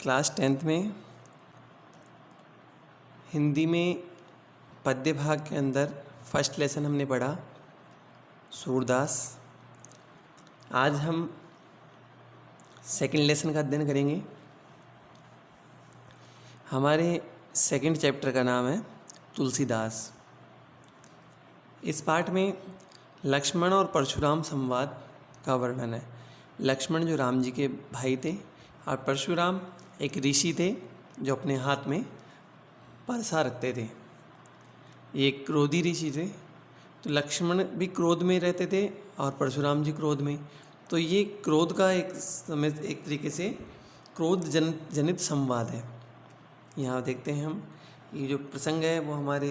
Class 10th में हिंदी में पद्य भाग के अंदर फर्स्ट लेसन हमने पढ़ा सूरदास। आज हम सेकंड लेसन का अध्ययन करेंगे। हमारे सेकंड चैप्टर का नाम है तुलसीदास। इस पाठ में लक्ष्मण और परशुराम संवाद का वर्णन है। लक्ष्मण जो राम जी के भाई थे और परशुराम एक ऋषि थे जो अपने हाथ में परसा रखते थे। ये क्रोधी ऋषि थे, तो लक्ष्मण भी क्रोध में रहते थे और परशुराम जी क्रोध में। तो ये क्रोध का एक तरीके से क्रोध जनित संवाद है। यहाँ देखते हैं हम, ये जो प्रसंग है वो हमारे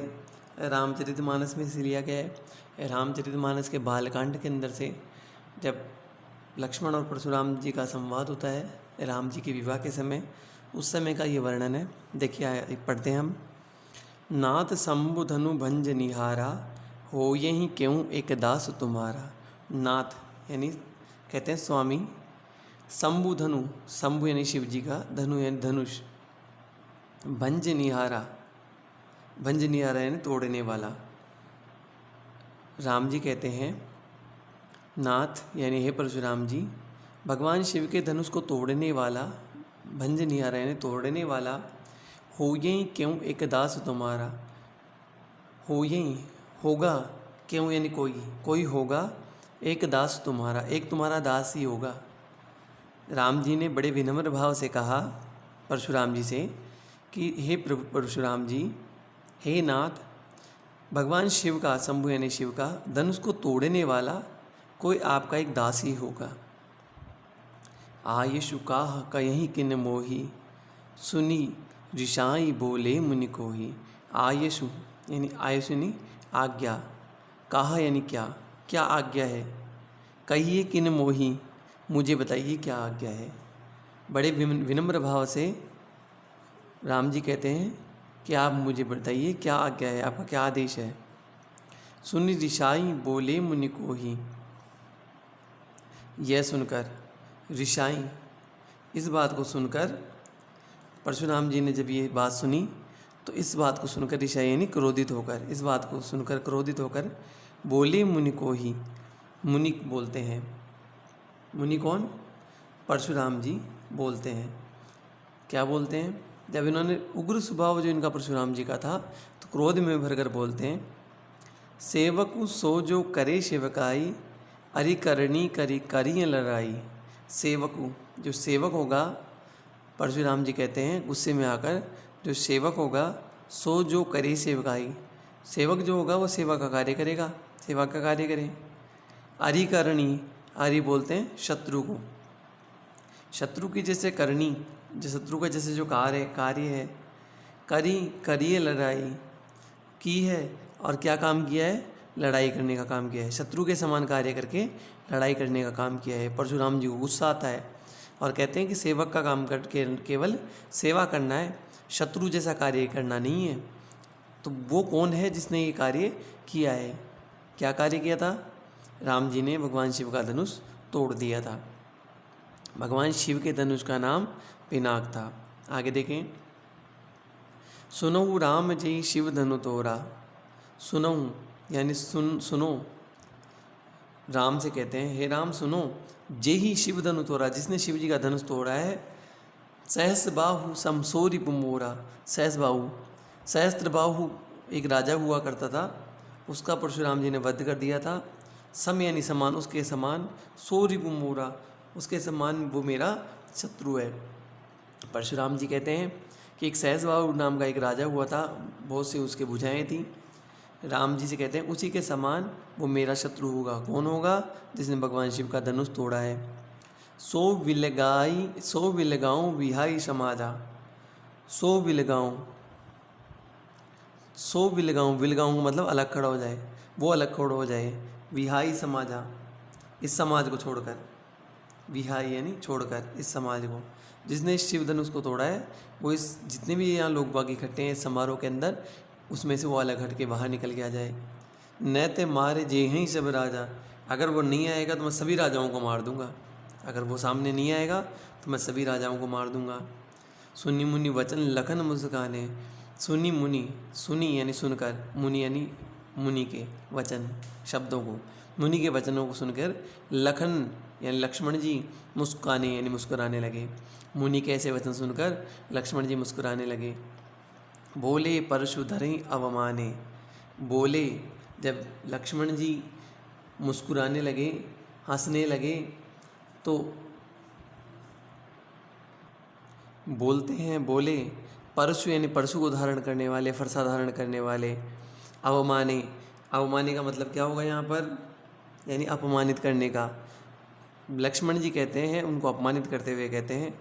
रामचरितमानस में से लिया गया है। रामचरितमानस के बालकांड के अंदर से जब लक्ष्मण और परशुराम जी का संवाद होता है राम जी के विवाह के समय, उस समय का ये वर्णन है। देखिए पढ़ते हैं हम। नाथ शंभु धनु भंज निहारा, हो यही क्यों एक दास तुम्हारा। नाथ यानी कहते हैं स्वामी, शंभु धनु, शंभु यानी शिव जी का, धनु यानी धनुष, भंज निहारा, भंज निहारा यानी तोड़ने वाला। राम जी कहते हैं नाथ यानी हे परशुराम जी, भगवान शिव के धनुष को तोड़ने वाला, भंज निहारा यानी तोड़ने वाला, हो यही क्यों एक दास तुम्हारा। हो यही होगा, क्यों यानी कोई होगा, एक दास तुम्हारा, एक तुम्हारा दास ही होगा। राम जी ने बड़े विनम्र भाव से कहा परशुराम जी से कि हे प्रभु परशुराम जी, हे नाथ, भगवान शिव का, शंभु यानी शिव का धनुष को तोड़ने वाला कोई आपका एक दास ही होगा। आयुषु काह कहीं किन मोही, सुनी ऋषाई बोले मुनि को ही। आयुषु यानी आयुषु यानी आज्ञा, काह यानी क्या, क्या आज्ञा है, कहिए किन मोही, मुझे बताइए क्या आज्ञा है। बड़े विनम्र भाव से राम जी कहते हैं कि आप मुझे बताइए क्या आज्ञा है, आपका क्या आदेश है। सुनी ऋषाई बोले मुनि को ही। यह सुनकर ऋषाई, इस बात को सुनकर परशुराम जी ने जब ये बात सुनी तो इस बात को सुनकर ऋषाई यानी क्रोधित होकर, इस बात को सुनकर क्रोधित होकर बोले मुनि को ही। मुनि बोलते हैं, मुनि कौन, परशुराम जी बोलते हैं। क्या बोलते हैं, जब इन्होंने उग्र स्वभाव जो इनका परशुराम जी का था तो क्रोध में भरकर बोलते हैं, सेवकु सो जो करे सेवकाई, अरि करनी करी करिय लड़ाई। सेवकु, जो सेवक होगा, परशुराम जी कहते हैं गुस्से में आकर, जो सेवक होगा सो जो करे सेवकाई, सेवक जो होगा वो सेवा का कार्य करेगा, सेवा का कार्य करे। अरि करणी, अरि बोलते हैं शत्रु को, शत्रु की जैसे करनी, जो शत्रु का जैसे जो कार्य है, करिए लड़ाई की है, और क्या काम किया है, लड़ाई करने का काम किया है। शत्रु के समान कार्य करके लड़ाई करने का काम किया है। परशुराम जी को गुस्सा आता है और कहते हैं कि सेवक का काम करके केवल सेवा करना है, शत्रु जैसा कार्य करना नहीं है। तो वो कौन है जिसने ये कार्य किया है, क्या कार्य किया था, राम जी ने भगवान शिव का धनुष तोड़ दिया था। भगवान शिव के धनुष का नाम पिनाक था। आगे देखें, सुनऊ राम जी शिव धनु तोरा। सुनऊ यानी सुनो, राम से कहते हैं हे राम सुनो, जे ही शिव धनु तोड़ा, जिसने शिव जी का धनुष तोड़ा है। सहस्र बाहु समसोरी पुमोरा। सहस्र बाहु, सहस्त्र बाहु एक राजा हुआ करता था, उसका परशुराम जी ने वध कर दिया था। सम यानी समान, उसके समान, सोरी पुमोरा, उसके समान वो मेरा शत्रु है। परशुराम जी कहते हैं कि एक सहस्र बाहु नाम का एक राजा हुआ था, बहुत सी उसके भुजाएँ थीं। राम जी से कहते हैं उसी के समान वो मेरा शत्रु होगा। कौन होगा, जिसने भगवान शिव का धनुष तोड़ा है। सो विलगाऊँ विहाई समाजा। सो विलगाऊँ, विलगाऊँ मतलब अलग खड़ा हो जाए, वो अलग खड़ा हो जाए। विहाई समाजा, इस समाज को छोड़कर, विहाई यानी छोड़कर, इस समाज को, जिसने शिव धनुष को तोड़ा है वो इस जितने भी यहाँ लोग बाग इकट्ठे हैं इस समारोह के अंदर, उसमें से वो अलग हट के बाहर निकल के आ जाए। न ते मारे जे ही सब राजा, अगर वो नहीं आएगा तो मैं सभी राजाओं को मार दूंगा, अगर वो सामने नहीं आएगा तो मैं सभी राजाओं को मार दूंगा। सुनी मुनि वचन लखन मुस्काने। सुनी मुनि, सुनी यानी सुनकर, मुनि यानी मुनि के वचन शब्दों को, मुनि के वचनों को सुनकर लखन यानी लक्ष्मण जी मुस्काने यानी मुस्कुराने लगे। मुनि के ऐसे वचन सुनकर लक्ष्मण जी मुस्कुराने लगे। बोले परशु धरे अवमाने। बोले, जब लक्ष्मण जी मुस्कुराने लगे, हंसने लगे, तो बोलते हैं, बोले परशु यानी परशु को धारण करने वाले, फरसा धारण करने वाले। अवमाने, अवमाने का मतलब क्या होगा यहाँ पर, यानी अपमानित करने का। लक्ष्मण जी कहते हैं, उनको अपमानित करते हुए कहते हैं,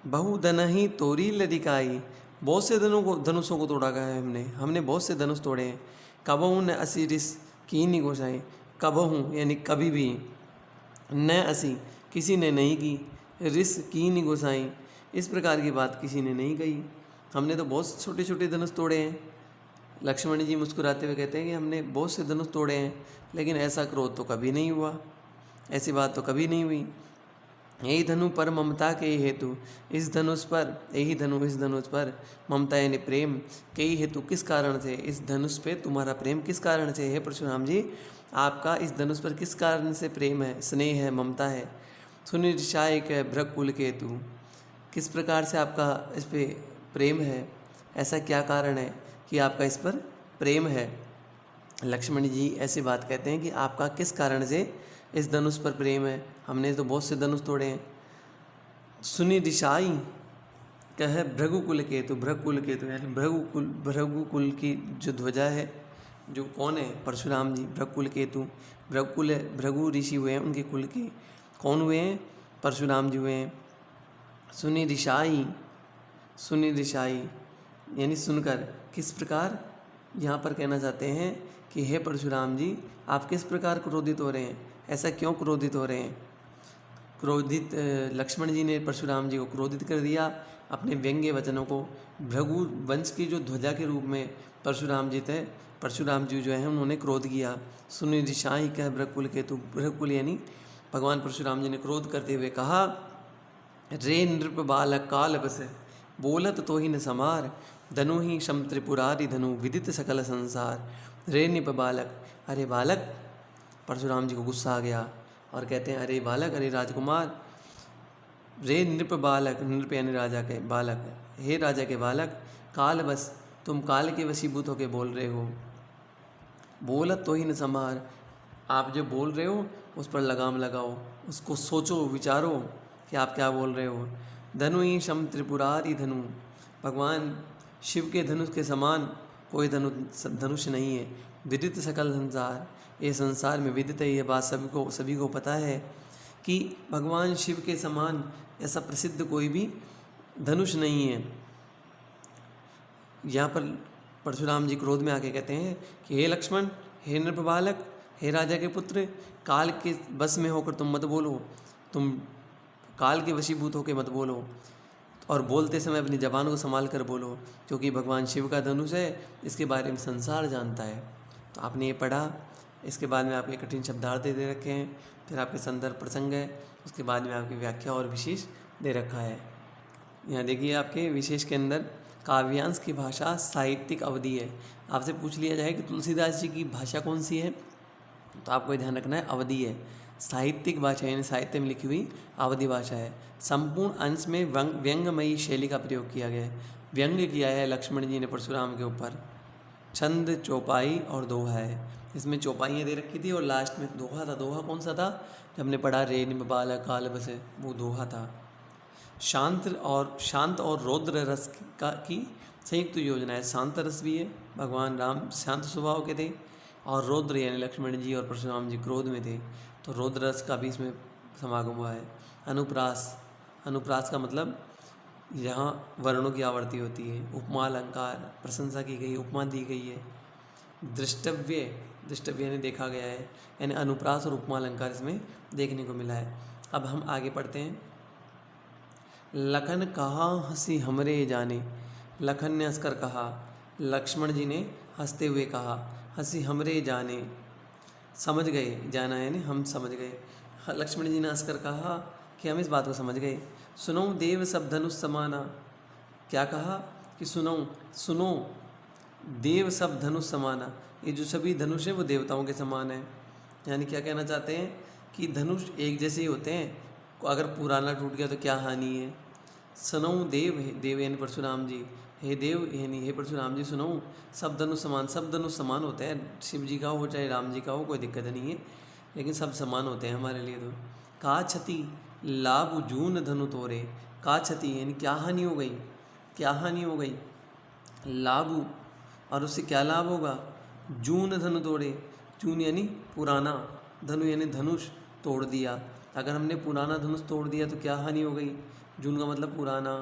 बहु धनहि तोरी लदिकाई। बहुत से धनुषों को तोड़ा गया है हमने बहुत से धनुष तोड़े हैं। कबहू न असी रिस कीनी गोसाई। कबहू यानी कभी भी, न असी किसी ने नहीं की, रिस कीनी गोसाई इस प्रकार की बात किसी ने नहीं कही। हमने तो बहुत छोटे छोटे धनुष तोड़े हैं। लक्ष्मण जी मुस्कुराते हुए कहते हैं कि हमने बहुत से धनुष तोड़े हैं, लेकिन ऐसा क्रोध तो कभी नहीं हुआ, ऐसी बात तो कभी नहीं हुई। यही धनु पर ममता के हेतु, इस धनुष पर, यही धनु इस धनुष पर, ममता यानी प्रेम, के ही हेतु किस कारण से, इस धनुष पे तुम्हारा प्रेम किस कारण से है परशुराम जी, आपका इस धनुष पर किस कारण से प्रेम है, स्नेह है, ममता है। सुनिर्षाय के भ्रकुल के हेतु, किस प्रकार से आपका इस पे प्रेम है, ऐसा क्या कारण है कि आपका इस पर प्रेम है। लक्ष्मण जी ऐसी बात कहते हैं कि आपका किस कारण से इस धनुष पर प्रेम है, हमने तो बहुत से धनुष तोड़े हैं। सुनी दिशाई कह भृगुकुल केतु, भृगुकुल केतु यानी भृगुकुल की जो ध्वजा है, जो कौन है, परशुराम जी। भृगुकुल केतु, भृगुकुल भृगु ऋषि हुए हैं, उनके कुल के कौन हुए हैं, परशुराम जी हुए हैं। सुनी दिशाई, सुनी दिशाई यानी सुनकर, किस प्रकार, यहाँ पर कहना चाहते हैं कि हे परशुराम जी, आप किस प्रकार क्रोधित हो रहे हैं, ऐसा क्यों क्रोधित हो रहे हैं। क्रोधित लक्ष्मण जी ने परशुराम जी को क्रोधित कर दिया अपने व्यंग्य वचनों को। भृगु वंश की जो ध्वजा के रूप में परशुराम जी थे, परशुराम जी जो हैं उन्होंने क्रोध किया। सुनि दिशाई कह भृगकुल केतु, भृगकुल यानी भगवान परशुराम जी ने क्रोध करते हुए कहा, रे नृप बालक काल बस बोलत तो ही न समार, धनु ही शम त्रिपुरारी धनु विदित सकल संसार। रे नृप बालक, अरे बालक, परशुराम जी को गुस्सा आ गया और कहते हैं, अरे बालक, अरे राजकुमार, रे नृप बालक, नृप यानी राजा के बालक, हे राजा के बालक, काल बस, तुम काल के वशीभूत होकर बोल रहे हो। बोलत तो ही न समार, आप जो बोल रहे हो उस पर लगाम लगाओ, उसको सोचो, विचारो कि आप क्या बोल रहे हो। धनु ही शम त्रिपुरारी धनु, भगवान शिव के धनुष के समान कोई धनुष नहीं है। विदित सकल संसार, ये संसार में विदित है, ये बात सभी को पता है कि भगवान शिव के समान ऐसा प्रसिद्ध कोई भी धनुष नहीं है। यहाँ पर परशुराम जी क्रोध में आके कहते हैं कि हे लक्ष्मण, हे नृप बालक, हे राजा के पुत्र, काल के बस में होकर तुम मत बोलो, तुम काल के वशीभूत होकर मत बोलो, और बोलते समय अपनी ज़बान को संभाल कर बोलो, क्योंकि भगवान शिव का धनुष है, इसके बारे में संसार जानता है। तो आपने ये पढ़ा, इसके बाद में आपके कठिन शब्दार्थ दे रखे हैं, फिर आपके संदर्भ प्रसंग है, उसके बाद में आपकी व्याख्या और विशेष दे रखा है। यहाँ देखिए आपके विशेष के अंदर काव्यांश की भाषा साहित्यिक अवधि है। आपसे पूछ लिया जाए कि तुलसीदास जी की भाषा कौन सी है, तो आपको ध्यान रखना है अवधि है। साहित्यिक भाषा यानी साहित्य में लिखी हुई अवधि भाषा है। संपूर्ण अंश में व्यंग्यमयी शैली का प्रयोग किया गया है। व्यंग्य किया है लक्ष्मण जी ने परशुराम के ऊपर। छंद, चौपाई और दोहा है। इसमें चौपाइयाँ दे रखी थी और लास्ट में दोहा था। दोहा कौन सा था, जब हमने पढ़ा रे निम बालक काल बसे, वो दोहा था। शांत और रौद्र रस की संयुक्त योजना है। शांत रस भी है, भगवान राम शांत स्वभाव के थे, और रौद्र यानी लक्ष्मण जी और परशुराम जी क्रोध में थे, तो रौद्र रस का भी इसमें समागम हुआ है। अनुप्रास, अनुप्रास का मतलब यहाँ वर्णों की आवर्ती होती है। उपमा अलंकार, प्रशंसा की गई, उपमा दी गई है। दृष्टव्य, दृष्टव्य यानी देखा गया है, यानी अनुप्रास और उपमा अलंकार इसमें देखने को मिला है। अब हम आगे पढ़ते हैं। लखन कहा हंसी हमरे जाने, लखन ने हंसकर कहा, लक्ष्मण जी ने हंसते हुए कहा, हंसी हमरे जाने, समझ गए, जाना यानी हम समझ गए। लक्ष्मण जी ने हंसकर कहा कि हम इस बात को समझ गए। सुनो देव सब धनुष समाना, क्या कहा कि सुनो सुनो, देव सब धनुष समाना, ये जो सभी धनुष हैं वो देवताओं के समान है। यानी क्या कहना चाहते हैं कि धनुष एक जैसे ही होते हैं, अगर पुराना टूट गया तो क्या हानि है। सुनो देव, देव यानी परशुराम जी, हे देव यानी हे परशुराम जी सुनो, सब धनुष समान, सब धनुष समान होते हैं, शिव जी का हो चाहे राम जी का हो, कोई दिक्कत नहीं है, लेकिन सब समान होते हैं हमारे लिए। तो का क्षति लाभ जून धनु तोरे, का क्षति यानी क्या हानि हो गई, क्या हानि हो गई, लाभ और उससे क्या लाभ होगा, जून धनु तोड़े, जून यानी पुराना, धनु यानी धनुष तोड़ दिया, अगर हमने पुराना धनुष तोड़ दिया तो क्या हानि हो गई, जून का मतलब पुराना।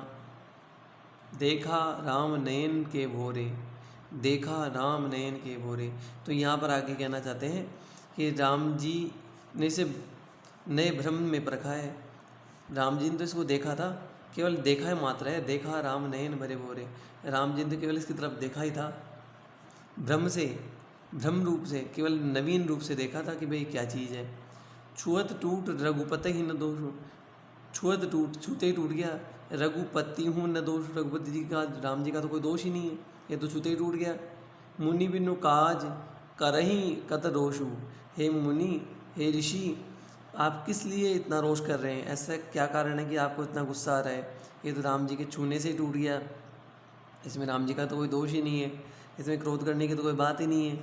देखा राम नयन के भोरे, देखा राम नयन के भोरे, तो यहाँ पर आगे कहना चाहते हैं कि राम जी ने इसे नए भ्रम में परखा है। राम जी ने तो इसको देखा था, केवल देखा है मात्र है, देखा राम नयन भरे भोरे, राम जी ने तो केवल इसकी तरफ देखा ही था, भ्रम से, भ्रम रूप से, केवल नवीन रूप से देखा था कि भाई क्या चीज़ है। छुअत टूट रघुपति ही न दोष, छुअत टूट, छूते ही टूट गया, रघुपति हूँ न दोष, रघुपति जी का, राम जी का तो कोई दोष ही नहीं है, ये तो छूते ही टूट गया। मुनि बिनु काज करही कत रोषु, हे मुनि, हे ऋषि, आप किस लिए इतना रोष कर रहे हैं, ऐसा क्या कारण है कि आपको इतना गुस्सा आ रहा है, ये तो राम जी के छूने से ही टूट गया, इसमें राम जी का तो कोई दोष ही नहीं है, इसमें क्रोध करने की तो कोई बात ही नहीं है,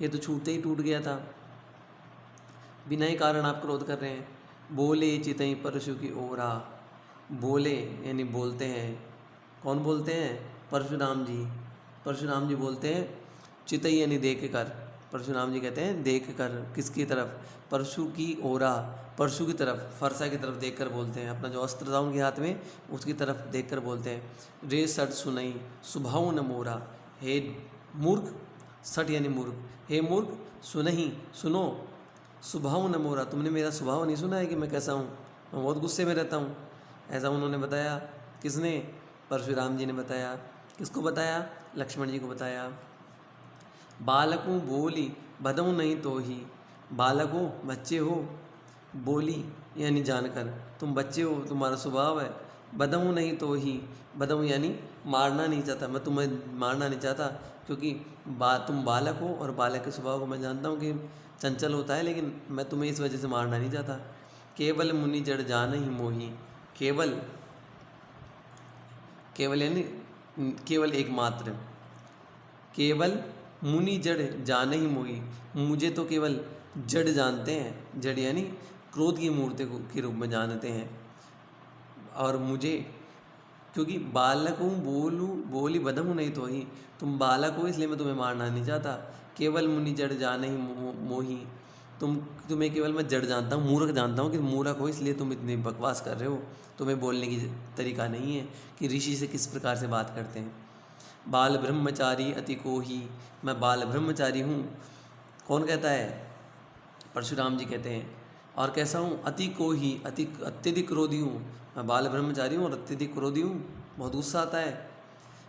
ये तो छूते ही टूट गया था, बिना ही कारण आप क्रोध कर रहे हैं। बोले चितई परशु की ओरा, बोले यानी बोलते हैं, कौन बोलते हैं, परशुराम जी, परशुराम जी बोलते हैं, चितई यानी देख कर, परशुराम जी कहते हैं देख कर, किसकी तरफ, परशु की ओरा, परशु की तरफ, फरसा की तरफ देख कर बोलते हैं, अपना जो अस्त्र था उनके हाथ में उसकी तरफ देख कर बोलते हैं। रे सट सुनई सुभाव न मोरा, हे मूर्ख, सट यानी मूर्ख, हे मूर्ख सुनही सुनो, स्वभाव न मोरा, तुमने मेरा स्वभाव नहीं सुना है कि मैं कैसा हूँ, मैं बहुत गुस्से में रहता हूँ, ऐसा उन्होंने बताया। किसने, परशुराम जी ने बताया। किसको बताया, लक्ष्मण जी को बताया। बालकों बोली बदऊ नहीं तो ही, बालकों बच्चे हो, बोली यानी जानकर, तुम बच्चे हो, तुम्हारा स्वभाव है, बदऊ नहीं तो ही, बदऊ यानी मारना नहीं चाहता, मैं तुम्हें मारना नहीं चाहता, क्योंकि तुम बालक हो और बालक के स्वभाव को मैं जानता हूँ कि चंचल होता है, लेकिन मैं तुम्हें इस वजह से मारना नहीं चाहता। केवल मुनि जड़ जान ही मोही, केवल, केवल यानी केवल एकमात्र, केवल मुनि जड़ जान ही मोही, मुझे तो केवल जड़ जानते हैं, जड़ यानी क्रोध की मूर्ति के रूप में जानते हैं, और मुझे क्योंकि बालक हूँ, बोली बदमू नहीं तो ही, तुम बालक हो इसलिए मैं तुम्हें मारना नहीं चाहता। केवल मुनि जड़ जान ही मोही, तुम्हें केवल मैं जड़ जानता हूँ, मूर्ख जानता हूँ कि मूर्ख हो, इसलिए तुम इतनी बकवास कर रहे हो, तुम्हें बोलने की तरीका नहीं है कि ऋषि से किस प्रकार से बात करते हैं। बाल ब्रह्मचारी अति को ही, मैं बाल ब्रह्मचारी हूँ, कौन कहता है, परशुराम जी कहते हैं। और कैसा हूँ, अति को ही, अत्यधिक क्रोधी हूँ, मैं बाल ब्रह्मचारी हूँ और अत्यधिक क्रोधी हूँ, बहुत गुस्सा आता है।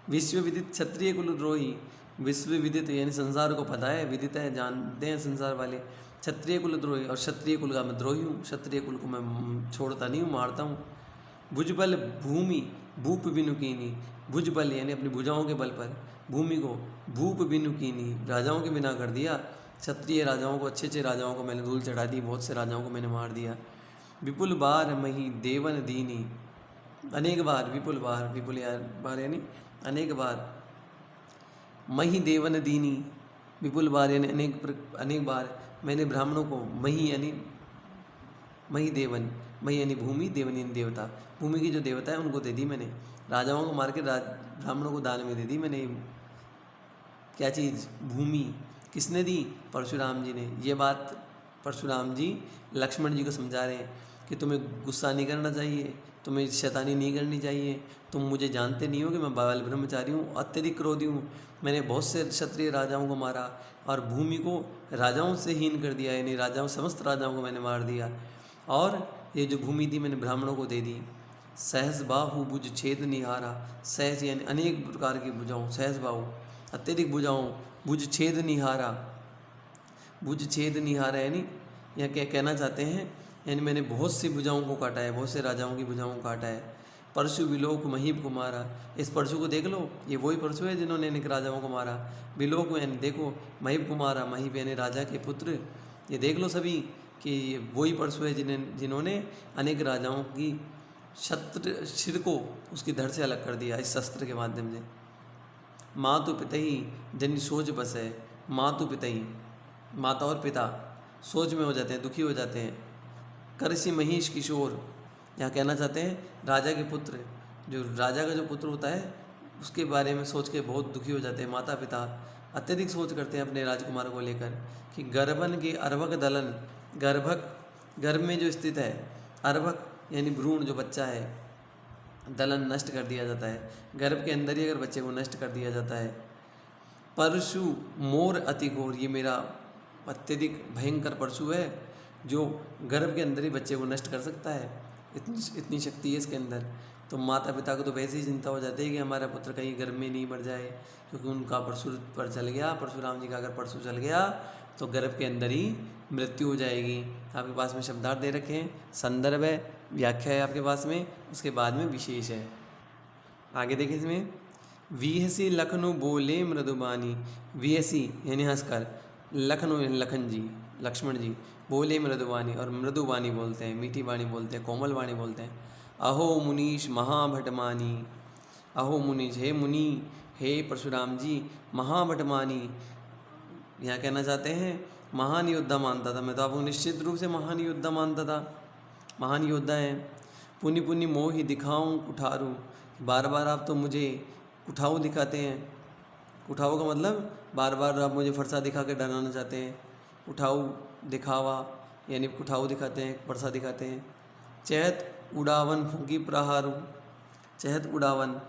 विश्व विदित क्षत्रिय कुलद्रोही, विश्व विदित यानी संसार को पता है, विदित है जानते हैं संसार वाले, क्षत्रिय कुलद्रोही, और क्षत्रिय कुल का मैं द्रोही हूँ, क्षत्रिय कुल को मैं छोड़ता नहीं हूँ, मारता हूँ। भुजबल भूमि भूप बिनुकीनी, भुजबल यानी अपनी भुजाओं के बल पर, भूमि को भूप बिनुकीनी, राजाओं के बिना कर दिया, क्षत्रिय राजाओं को, अच्छे अच्छे राजाओं को मैंने धूल चढ़ा दी, बहुत से राजाओं को मैंने मार दिया। विपुल बार मही देवन दीनी, अनेक बार, विपुल बार, विपुल बार यानी अनेक बार, मही देवन दीनी, विपुल बार यानी अनेक बार मैंने ब्राह्मणों को, मही यानी मही देवन, मही यानी भूमि, देवन यानी देवता, भूमि की जो देवता है उनको दे दी मैंने, राजाओं को मार के ब्राह्मणों को दान में दे दी मैंने। क्या चीज़, भूमि, किसने दी, परशुराम जी ने। ये बात परशुराम जी लक्ष्मण जी को समझा रहे हैं कि तुम्हें गुस्सा नहीं करना चाहिए, तुम्हें शैतानी नहीं करनी चाहिए, तुम मुझे जानते नहीं हो कि मैं बाल ब्रह्मचारी हूँ, अत्यधिक क्रोधी हूँ, मैंने बहुत से क्षत्रिय राजाओं को मारा और भूमि को राजाओं से हीन कर दिया, यानी राजाओं, समस्त राजाओं को मैंने मार दिया, और ये जो भूमि थी मैंने ब्राह्मणों को दे दी। सहस बाहु भुज छेद निहारा, सहस यानी अनेक प्रकार की भुजाओं, सहस बाहु अत्यधिक भुजाओं, भुज छेद निहारा, भुज छेद निहारा यानी यह क्या कहना चाहते हैं, यानी मैंने बहुत सी भुजाओं को काटा है, बहुत से राजाओं की भुजाओं को काटा है। परशु विलोक महीप को मारा। इस परशु को देख लो, ये वही परशु है जिन्होंने अनेक राजाओं को मारा। विलोक यानी देखो, महीप को मारा, महीप यानी राजा के पुत्र। ये देख लो सभी कि ये वही परशु है जिन्होंने अनेक राजाओं की शस्त्र सिर को उसकी धड़ से अलग कर दिया इस शस्त्र के माध्यम से। मातु पितही जन सोच बस है। मातु पितही, माता और पिता सोच में हो जाते हैं, दुखी हो जाते हैं। करसी महिष किशोर, यहाँ कहना चाहते हैं राजा के पुत्र, जो राजा का जो पुत्र होता है उसके बारे में सोच के बहुत दुखी हो जाते हैं। माता पिता अत्यधिक सोच करते हैं अपने राजकुमार को लेकर कि गर्भन के अर्भक दलन, गर्भक गर्भ में जो स्थित है, अर्भक यानी भ्रूण जो बच्चा है, दलन नष्ट कर दिया जाता है। गर्भ के अंदर ही अगर बच्चे को नष्ट कर दिया जाता है। परशु मोर अति घोर, ये मेरा अत्यधिक भयंकर परशु है जो गर्भ के अंदर ही बच्चे को नष्ट कर सकता है। इतनी शक्ति है इसके अंदर। तो माता पिता को तो वैसे ही चिंता हो जाती है कि हमारा पुत्र कहीं गर्भ में नहीं मर जाए, क्योंकि उनका परशु पर चल गया, परशुराम जी का अगर परशु चल गया तो गर्भ के अंदर ही मृत्यु हो जाएगी। आपके पास में शब्दार्थ दे रखे हैं, संदर्भ है, व्याख्या है आपके पास में, उसके बाद में विशेष है। आगे देखिए इसमें, वीहसी लखनऊ बोले मृदुबानी। वीहसी यानी हंसकर, लखनऊ यानी लखन जी, लक्ष्मण जी, बोले मृदुबानी, और मृदुबानी बोलते हैं, मीठी वाणी बोलते हैं, कोमल वाणी बोलते हैं। अहो मुनीश महाभटमानी, अहो मुनीश, हे मुनि, हे परशुराम जी, महाभटमानी, यहाँ कहना चाहते हैं महान योद्धा मानता था मैं तो आपको, निश्चित रूप से महान योद्धा मानता था, महान योद्धा हैं। पुनि पुनि मोहि दिखाऊं कुठारू, बार बार आप तो मुझे कुठाऊ दिखाते हैं। कुठाऊ का मतलब बार बार आप मुझे फरसा दिखा के डराना चाहते हैं। कुठाऊ दिखावा यानी कुठाऊ दिखाते हैं, फरसा दिखाते हैं। चहत उड़ावन फूकी प्रहारू, चहत उड़ावन,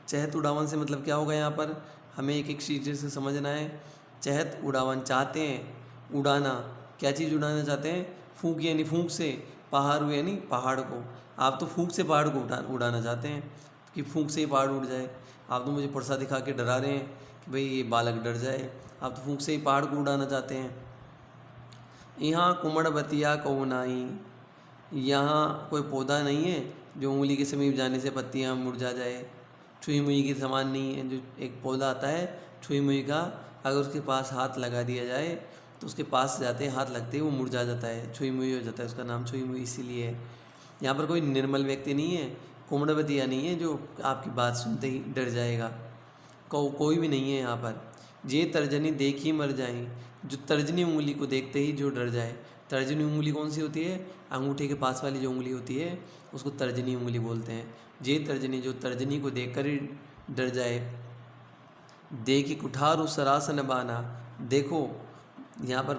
चहत उड़ावन से मतलब क्या होगा यहाँ पर, हमें एक एक चीज़ से समझना है। चहत उड़ावन, चाहते हैं उड़ाना, क्या चीज़ उड़ाना चाहते हैं, फूंक यानी फूंक से, पहाड़ यानी पहाड़ को। आप तो फूंक से पहाड़ को उड़ाना चाहते हैं कि फूंक से ही पहाड़ उड़ जाए। आप तो मुझे परसा दिखा के डरा रहे हैं कि भाई ये बालक डर जाए, आप तो फूंक से ही पहाड़ को उड़ाना चाहते हैं। यहाँ कुमड़बतिया कौनाई, यहाँ कोई पौधा नहीं है जो उंगली के समीप जाने से पत्तियाँ मुरझा जाए। छुई मुई के समान नहीं है, जो एक पौधा आता है छुई मुई का, अगर उसके पास हाथ लगा दिया जाए तो उसके पास जाते हाथ लगते ही वो मुरझा जाता है, छुई मुई हो जाता है, उसका नाम छुई मुई इसीलिए है। यहाँ पर कोई निर्मल व्यक्ति नहीं है, कुमड़बतिया नहीं है जो आपकी बात सुनते ही डर जाएगा, कोई भी नहीं है यहाँ पर। जे तर्जनी देखी मर जाए, जो तर्जनी उंगली को देखते ही जो डर जाए। तर्जनी उंगली कौन सी होती है, अंगूठे के पास वाली जो उंगली होती है उसको तर्जनी उंगली बोलते हैं। जे तर्जनी, जो तर्जनी को देखकर ही डर जाए। देखी कुठारू सरासन बाना, देखो यहाँ पर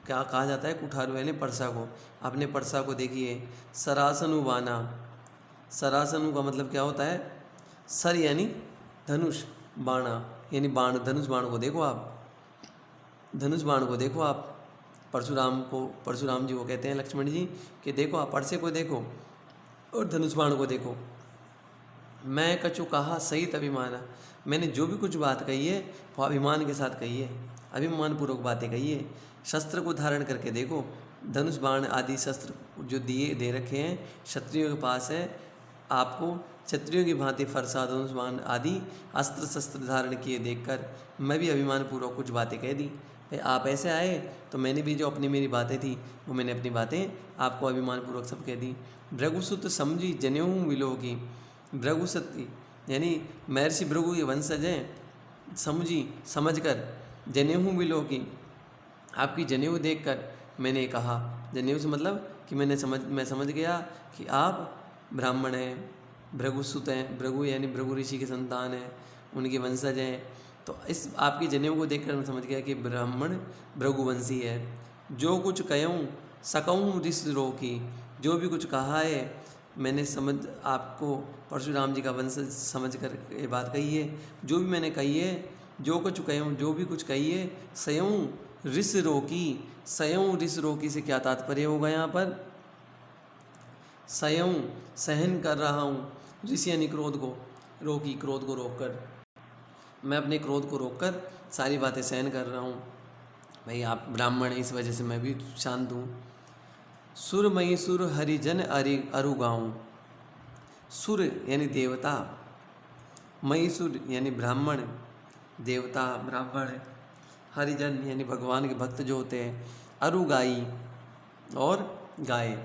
क्या कहा जाता है, कुठारू यानी परसा को, अपने परसा को देखिए। सरासनु बाना, सरासनु का मतलब क्या होता है, सर यानी धनुष, बाणा यानी बाण, धनुष बाण को देखो आप, धनुष बाण को देखो आप। परशुराम जी को कहते हैं लक्ष्मण जी कि देखो आप परसे को देखो और धनुष बाण को देखो। मैं कछु कहा सहित अभिमाना, मैंने जो भी कुछ बात कही है वो अभिमान के साथ कही है, अभिमान पूर्वक बातें कही है। शस्त्र को धारण करके देखो, धनुष बाण आदि शस्त्र जो दे रखे हैं क्षत्रियों के पास है, आपको क्षत्रियों की भांति फरसा धनुष बाण आदि अस्त्र शस्त्र धारण किए देखकर मैं भी अभिमान पूर्वक कुछ बातें कह दी। भाई आप ऐसे आए तो मैंने भी जो अपनी मेरी बातें थी वो मैंने अपनी बातें आपको अभिमान पूर्वक सब कह दी। भृगुसुत समझी जनेऊ विलोकी, भृगुसती यानी महर्षि भृगु के वंशज हैं, समझी समझकर, जनेऊ विलोकी आपकी जनेऊ देखकर मैंने कहा। जनेऊ से मतलब कि मैं समझ गया कि आप ब्राह्मण हैं, भृगुसुत हैं, भृगु यानी भृगु ऋषि के संतान हैं, उनके वंशज हैं। तो इस आपकी जनेऊ को देखकर मैं समझ गया कि ब्राह्मण भृगुवंशी है। जो कुछ कहूँ सकऊँ रिस रोकी, जो भी कुछ कहा है मैंने समझ, आपको परशुराम जी का वंशज समझ कर ये बात कही है। जो भी मैंने कही है, जो कुछ कहूँ, जो भी कुछ कही है, सयूँ रिस रोकी, सयूँ रिस रोकी से क्या तात्पर्य होगा यहाँ पर, सयूँ सहन कर रहा हूँ, ऋषि यानी क्रोध को, रोकी क्रोध को रोककर, मैं अपने क्रोध को रोककर सारी बातें सहन कर रहा हूँ। भाई आप ब्राह्मण हैं इस वजह से मैं भी शांत हूँ। सुर मई सुर हरिजन अरु गाऊँ, सुर यानी देवता, महिषुर यानी ब्राह्मण, देवता ब्राह्मण, हरिजन यानी भगवान के भक्त जो होते हैं, अरुगाई और गाय।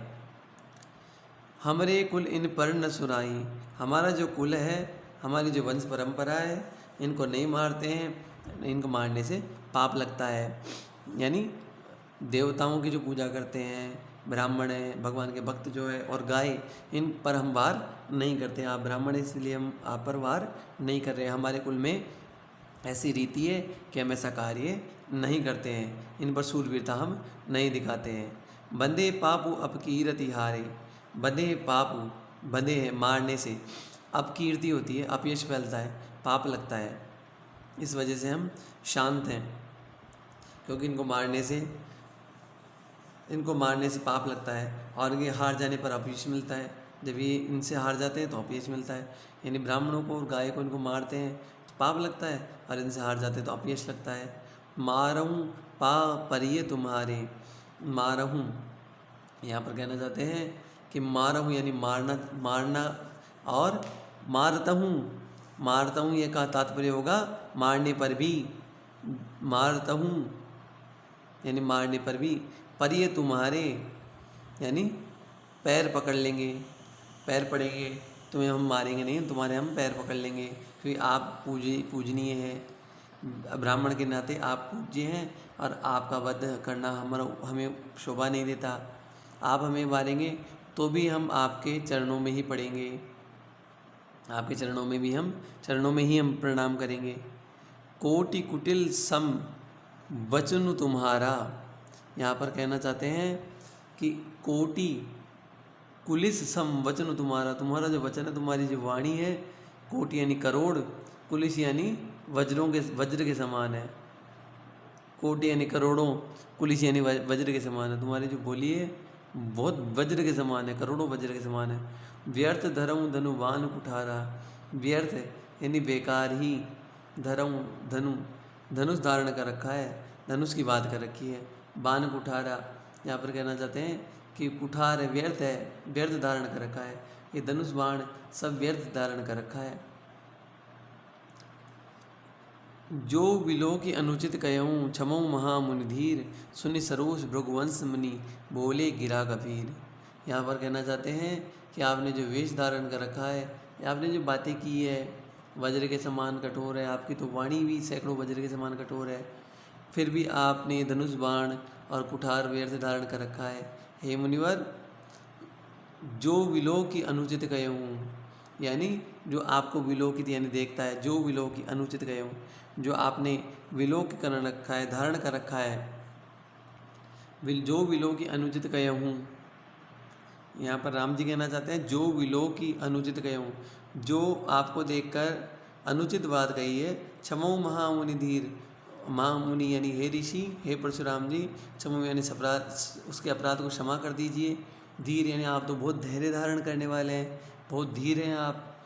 हमरे कुल इन पर न सुराई, हमारा जो कुल है, हमारी जो वंश परंपरा है, इनको नहीं मारते हैं, इनको मारने से पाप लगता है। यानी देवताओं की जो पूजा करते हैं, ब्राह्मण है, भगवान के भक्त जो है, और गाय, इन पर हम वार नहीं करते। आप ब्राह्मण हैं इसलिए हम आप पर वार नहीं कर रहे हैं। हमारे कुल में ऐसी रीति है कि हम ऐसा कार्य नहीं करते हैं, इन पर शूरवीरता हम नहीं दिखाते हैं। बंदे पापु अपकीरति हारे, बंदे पापु, बंदे हैं मारने से, अपकीर्ति होती है, अपयश फैलता है, पाप लगता है। इस वजह से हम शांत हैं, क्योंकि इनको मारने से पाप लगता है, और ये हार जाने पर अपयश मिलता है। जब ये इनसे हार जाते हैं तो अपयश मिलता है। यानी ब्राह्मणों को और गाय को इनको मारते हैं तो पाप लगता है, और इनसे हार जाते हैं तो अपयश लगता है। मारहूँ पा परिये तुम्हारे, मारहूँ यहाँ पर कहना चाहते हैं कि मारहूँ यानी मारना, और मारता हूँ ये का तात्पर्य होगा मारने पर भी, मारता हूँ यानी मारने पर भी, परिये तुम्हारे यानी पैर पकड़ लेंगे, पैर पड़ेंगे, तुम्हें हम मारेंगे नहीं, तुम्हारे हम पैर पकड़ लेंगे, क्योंकि आप पूजनीय हैं, ब्राह्मण के नाते आप पूज्य हैं, और आपका वध करना हमें शोभा नहीं देता। आप हमें मारेंगे तो भी हम आपके चरणों में ही पड़ेंगे, आपके चरणों में ही हम प्रणाम करेंगे। कोटि कुटिल सम वचन तुम्हारा, यहाँ पर कहना चाहते हैं कि कोटि कुलिस सम वचन तुम्हारा, तुम्हारा जो वचन है, तुम्हारी जो वाणी है, कोटि यानी करोड़, कुलिस यानी वज्र के समान है, कोटि यानी करोड़ों, कुलिस यानी वज्र के समान है। तुम्हारी जो बोली है बहुत वज्र के समान है, करोड़ों वज्र के समान है। व्यर्थ धरऊँ धनुवान कुठारा, व्यर्थ यानी बेकार ही, धरऊँ धनुष धारण कर रखा है, धनुष की बात कर रखी है। बाण कुठारा, यहाँ पर कहना चाहते हैं कि कुठार है, व्यर्थ धारण कर रखा है, ये धनुष बाण सब व्यर्थ धारण कर रखा है। जो विलो की अनुचित कहूँ क्षमऊ महामुनि धीर, सुनि सरोष भृगुवंश मुनि बोले गिरा गंभीर। यहाँ पर कहना चाहते हैं कि आपने जो वेश धारण कर रखा है, आपने जो बातें की है, वज्र के समान कठोर है, आपकी तो वाणी भी सैकड़ों वज्र के समान कठोर है, फिर भी आपने धनुष बाण और कुठार व्यर्थ धारण कर रखा है। हे मुनिवर, जो विलो की अनुचित कहूँ, यानी जो आपको विलोकित यानी देखता है, जो विलो की अनुचित कहूँ, जो आपने विलोक कर रखा है, धारण कर रखा है, जो विलो की अनुचित कहूँ। यहाँ पर राम जी कहना चाहते हैं जो विलो की अनुचित कहूँ, जो आपको देखकर अनुचित बात कही है। क्षमऊ महामुनि धीर, महामुनि यानी हे ऋषि, हे परशुराम जी, क्षमऊ यानी उसके अपराध को क्षमा कर दीजिए। धीर यानी आप तो बहुत धैर्य धारण करने वाले हैं, बहुत धीर हैं आप,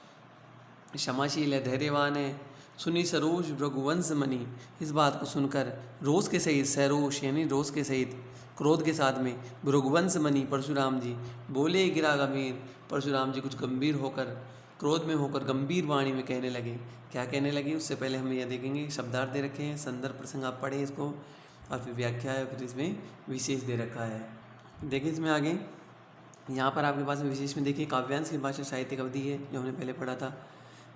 क्षमाशील है, धैर्यवान है। सुनी सरोष भृगुवंश मणि, इस बात को सुनकर रोष के सहित, सरोष यानी रोष के सहित, क्रोध के साथ में, भृगुवंश मणि परशुराम जी बोले गिरा गंभीर, परशुराम जी कुछ गंभीर होकर, क्रोध में होकर गंभीर वाणी में कहने लगे। क्या कहने लगे उससे पहले हम यह देखेंगे, शब्दार्थ दे रखे हैं, संदर्भ प्रसंग आप पढ़ें इसको, और फिर व्याख्या है, फिर इसमें विशेष दे रखा है। देखिए इसमें आगे यहाँ पर आपके पास में विशेष में देखिए काव्यांश की भाषा साहित्यिक अवधि है, जो हमने पहले पढ़ा था।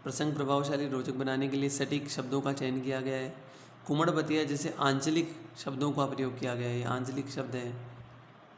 प्रसंग प्रभावशाली रोचक बनाने के लिए सटीक शब्दों का चयन किया गया है। कुमड़बतिया जैसे आंचलिक शब्दों का प्रयोग किया गया है, ये आंचलिक शब्द है।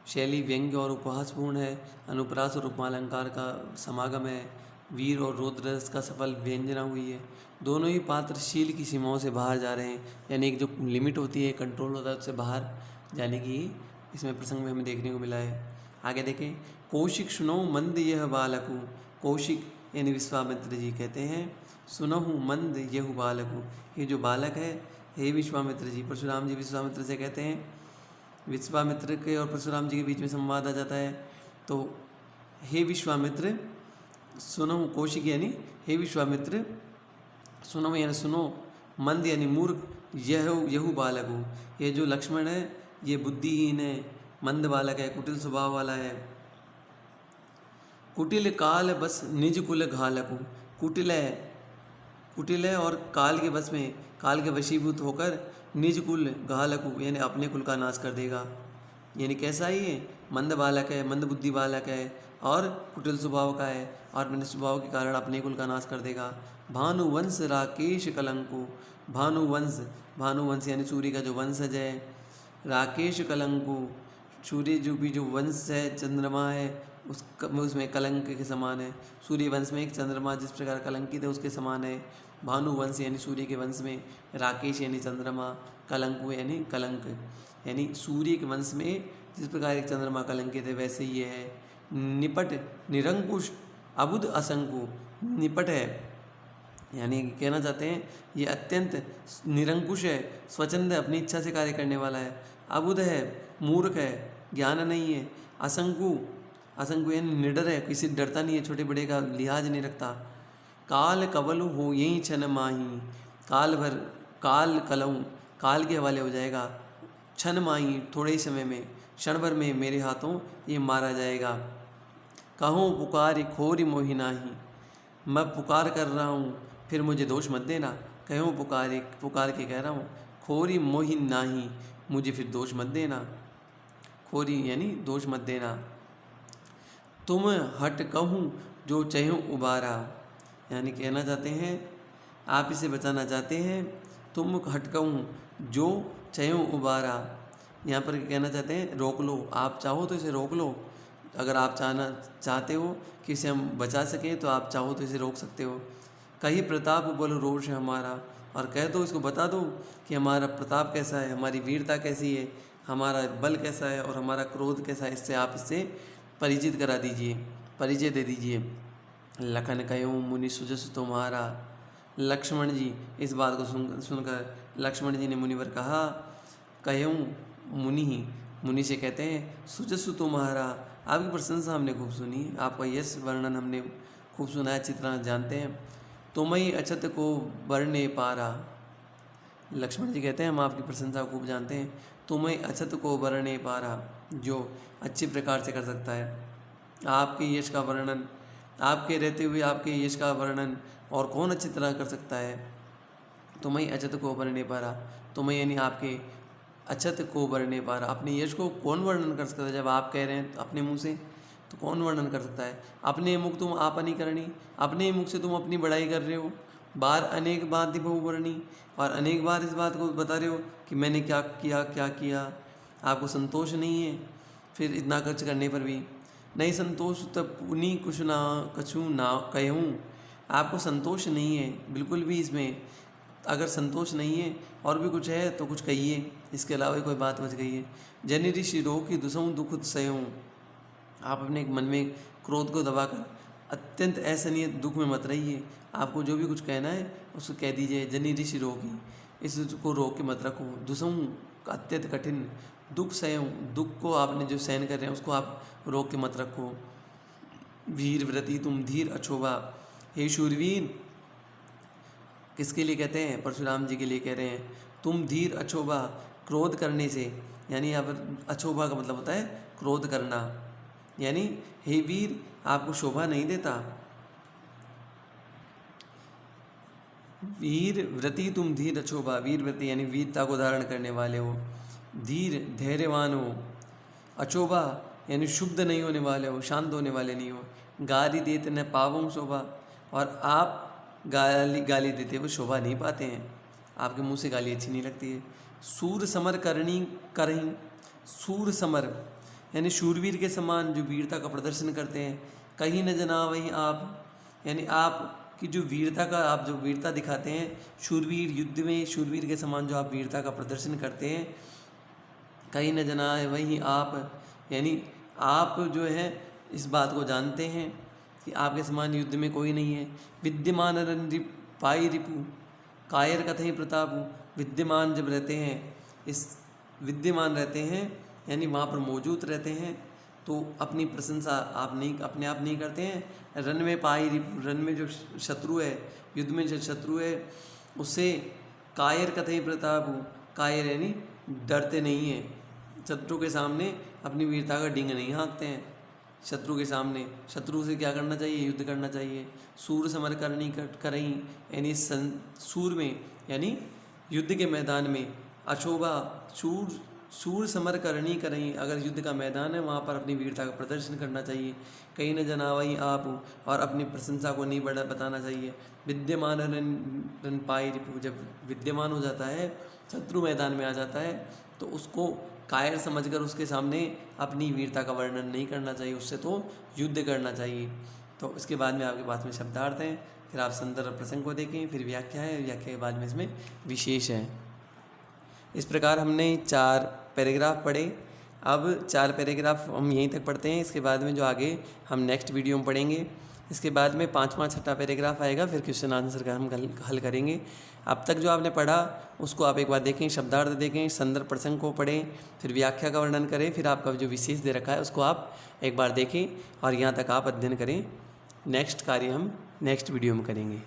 शैली व्यंग्य और उपहासपूर्ण है, अनुप्रास और उपमालंकार का समागम है, वीर और रौद्ररस का सफल व्यंजना हुई है। दोनों ही पात्र शील की सीमाओं से बाहर जा रहे हैं, यानी एक जो लिमिट होती है, कंट्रोल होता है, उससे बाहर जाने की इसमें प्रसंग में हमें देखने को मिला है। आगे देखें, कौशिक सुनऊ मंद यह बालकु, कौशिक यानी विश्वामित्र जी कहते हैं, सुनहु मंद यहु बालकु, ये जो बालक है, हे विश्वामित्र जी। परशुराम जी विश्वामित्र से कहते हैं, विश्वामित्र के और परशुराम जी के बीच में संवाद आ जाता है। तो हे विश्वामित्र, सुनहु, कौशिक यानी हे विश्वामित्र, सुनहु यानी सुनो, मंद यानी मूर्ख, यहु बालकु, ये जो लक्ष्मण है ये बुद्धिहीन है, मंद बालक है, कुटिल स्वभाव वाला है। कुटिल काल बस निज कुल घालकु। कुटिल है और काल के बस में, काल के वशीभूत होकर निज कुल घालकु यानी अपने कुल का नाश कर देगा। यानी कैसा है ये? मंद बालक है, मंद बुद्धि बालक है और कुटिल स्वभाव का है और अपने स्वभाव के कारण अपने कुल का नाश कर देगा। भानुवंश राकेश कलंकु। भानुवंश यानी सूर्य का जो वंशज है। राकेश कलंकु, सूर्य जो भी जो वंश है, चंद्रमा है, उसमें कलंक के समान है। सूर्य वंश में एक चंद्रमा जिस प्रकार कलंकित है उसके समान है। भानुवंश यानी सूर्य के वंश में, राकेश यानी चंद्रमा, कलंकु यानी कलंक, यानी सूर्य के वंश में जिस प्रकार एक चंद्रमा कलंकित है वैसे ये है। निपट निरंकुश अबुध असंकु। निपट है यानी कहना चाहते हैं ये अत्यंत निरंकुश है, स्वच्छंद है, अपनी इच्छा से कार्य करने वाला है। अबुध है, मूर्ख है, ज्ञान नहीं है। असंकु यानी निडर है, किसी डरता नहीं है, छोटे बड़े का लिहाज नहीं रखता। काल कबलु हो यही क्षण माही। काल कलऊ, काल के हवाले हो जाएगा। क्षण माही थोड़े ही समय में, क्षण भर में मेरे हाथों ये मारा जाएगा। कहूँ पुकारी खोरी मोहि नाही। मैं पुकार कर रहा हूँ फिर मुझे दोष मत देना। कहूँ पुकार के कह रहा हूँ, खोरी मोहि नाही, मुझे फिर दोष मत देना। खोरी यानी दोष मत देना। तुम हट कहूँ जो चहूँ उबारा, यानी कहना चाहते हैं आप इसे बचाना चाहते हैं। तुम हट कहूँ जो चहूँ उबारा, यहाँ पर कहना चाहते हैं रोक लो, आप चाहो तो इसे रोक लो। अगर आप चाहते हो कि इसे हम बचा सकें तो आप चाहो तो इसे रोक सकते हो। कहीं प्रताप बल रोष है हमारा, और कह दो, इसको बता दो कि हमारा प्रताप कैसा है, हमारी वीरता कैसी है, हमारा बल कैसा है और हमारा क्रोध कैसा है। इससे आप इससे परिचित करा दीजिए, परिचय दे दीजिए। लखन कयूँ मुनि सुजस तुम्हारा। लक्ष्मण जी इस बात को सुनकर लक्ष्मण जी ने मुनिवर कहा, कयूँ मुनि से कहते हैं, सुजसु तुम्हारा, आपकी प्रशंसा हमने खूब सुनी, आपका यश वर्णन हमने खूब सुना है, अच्छी तरह जानते हैं। तुम्हें अछत को वर्णे पारा। लक्ष्मण जी कहते हैं हम आपकी प्रशंसा खूब जानते हैं। तुम्हें अछत को वर्णे पारा, जो अच्छी प्रकार से कर सकता है आपके यश का वर्णन, आपके रहते हुए आपके यश का वर्णन और कौन अच्छी तरह कर सकता है। तुम्हें अछत को वर्णे पारा, तुम्हें यानी आपके अछत को वर्णे पारा, अपने यश को कौन वर्णन कर सकता है। जब आप कह रहे हैं अपने मुंह से तो कौन वर्णन कर सकता है। अपने मुख तुम आपनी करनी, अपने मुख से तुम अपनी बड़ाई कर रहे हो। बार अनेक बात दिभो वर्णी, और अनेक बार इस बात को बता रहे हो कि मैंने क्या किया। आपको संतोष नहीं है फिर इतना खर्च करने पर भी। नहीं संतोष तब पुनी कछु ना कहूँ, आपको संतोष नहीं है बिल्कुल भी इसमें। अगर संतोष नहीं है और भी कुछ है तो कुछ कहिए, इसके अलावा कोई बात बच गई है। जनि ऋषि रोग दुसऊँ दुख सहऊँ, आप अपने मन में क्रोध को दबाकर अत्यंत असहनीय दुख में मत रहिए। आपको जो भी कुछ कहना है उसको कह दीजिए। जनि ऋषि रोगी, इसको रोक के मत रखो। दुसऊँ अत्यंत कठिन, दुख सहऊँ, दुख को आपने जो सहन कर रहे हैं उसको आप रोक के मत रखो। वीर व्रति तुम धीर अछोभा, हे शूरवीर, किसके लिए कहते हैं? परशुराम जी के लिए कह रहे हैं। तुम धीर अछोभा, क्रोध करने से, यानी यहाँ पर अछोभा का मतलब होता है क्रोध करना, यानी हे वीर आपको शोभा नहीं देता। वीर व्रति तुम धीर अछोभा, वीर व्रति यानी वीरता को धारण करने वाले हो। धीर धैर्यवान हो। अछोभा यानी शुद्ध नहीं होने वाले हो, शांत होने वाले नहीं हो। गाली देते न पावों शोभा, और आप गाली देते हुए शोभा नहीं पाते हैं, आपके मुंह से गाली अच्छी नहीं लगती है। सूर समर करहीं, सूर समर यानी शूरवीर के समान जो वीरता का प्रदर्शन करते हैं। कहीं न जना वहीं आप, यानी आपकी जो वीरता का, आप जो वीरता दिखाते हैं शूरवीर युद्ध में, शूरवीर के समान जो आप वीरता का प्रदर्शन करते हैं। कहीं न जना वहीं आप, यानी आप जो है इस बात को जानते हैं कि आपके समान युद्ध में कोई नहीं है। विद्यमान पाई रिपु, कायर कथई प्रतापु, विद्यमान जब रहते हैं, इस विद्यमान रहते हैं यानी वहाँ पर मौजूद रहते हैं तो अपनी प्रशंसा आप नहीं, अपने आप नहीं करते हैं। रन में पाई रिपु, रन में जो शत्रु है, युद्ध में जो शत्रु है उससे कायर कथई प्रतापु, कायर यानी डरते नहीं हैं, शत्रु के सामने अपनी वीरता का डिंग नहीं हाँकते हैं। शत्रु के सामने शत्रु से क्या करना चाहिए, युद्ध करना चाहिए। सूर समर करनी करई, यानी सूर में यानी युद्ध के मैदान में, अशोभा सूर समर करनी करई, अगर युद्ध का मैदान है वहाँ पर अपनी वीरता का प्रदर्शन करना चाहिए। कहीं न जनावई आप, और अपनी प्रशंसा को नहीं बताना चाहिए। विद्यमान रन पाई रिपु, जब विद्यमान हो जाता है, शत्रु मैदान में आ जाता है, तो उसको कायर समझकर उसके सामने अपनी वीरता का वर्णन नहीं करना चाहिए, उससे तो युद्ध करना चाहिए। तो इसके बाद में आपके पास में शब्दार्थ हैं, फिर आप संदर्भ प्रसंग को देखें, फिर व्याख्या है, व्याख्या के बाद में इसमें विशेष है। इस प्रकार हमने 4 पैराग्राफ पढ़े। अब 4 पैराग्राफ हम यहीं तक पढ़ते हैं, इसके बाद में जो आगे हम नेक्स्ट वीडियो में पढ़ेंगे। इसके बाद में 5वां 6वां पैराग्राफ आएगा, फिर क्वेश्चन आंसर का हम हल करेंगे। अब तक जो आपने पढ़ा उसको आप एक बार देखें, शब्दार्थ देखें, संदर्भ प्रसंग को पढ़ें, फिर व्याख्या का वर्णन करें, फिर आपका जो विशेष दे रखा है उसको आप एक बार देखें और यहाँ तक आप अध्ययन करें। नेक्स्ट कार्य हम नेक्स्ट वीडियो में करेंगे।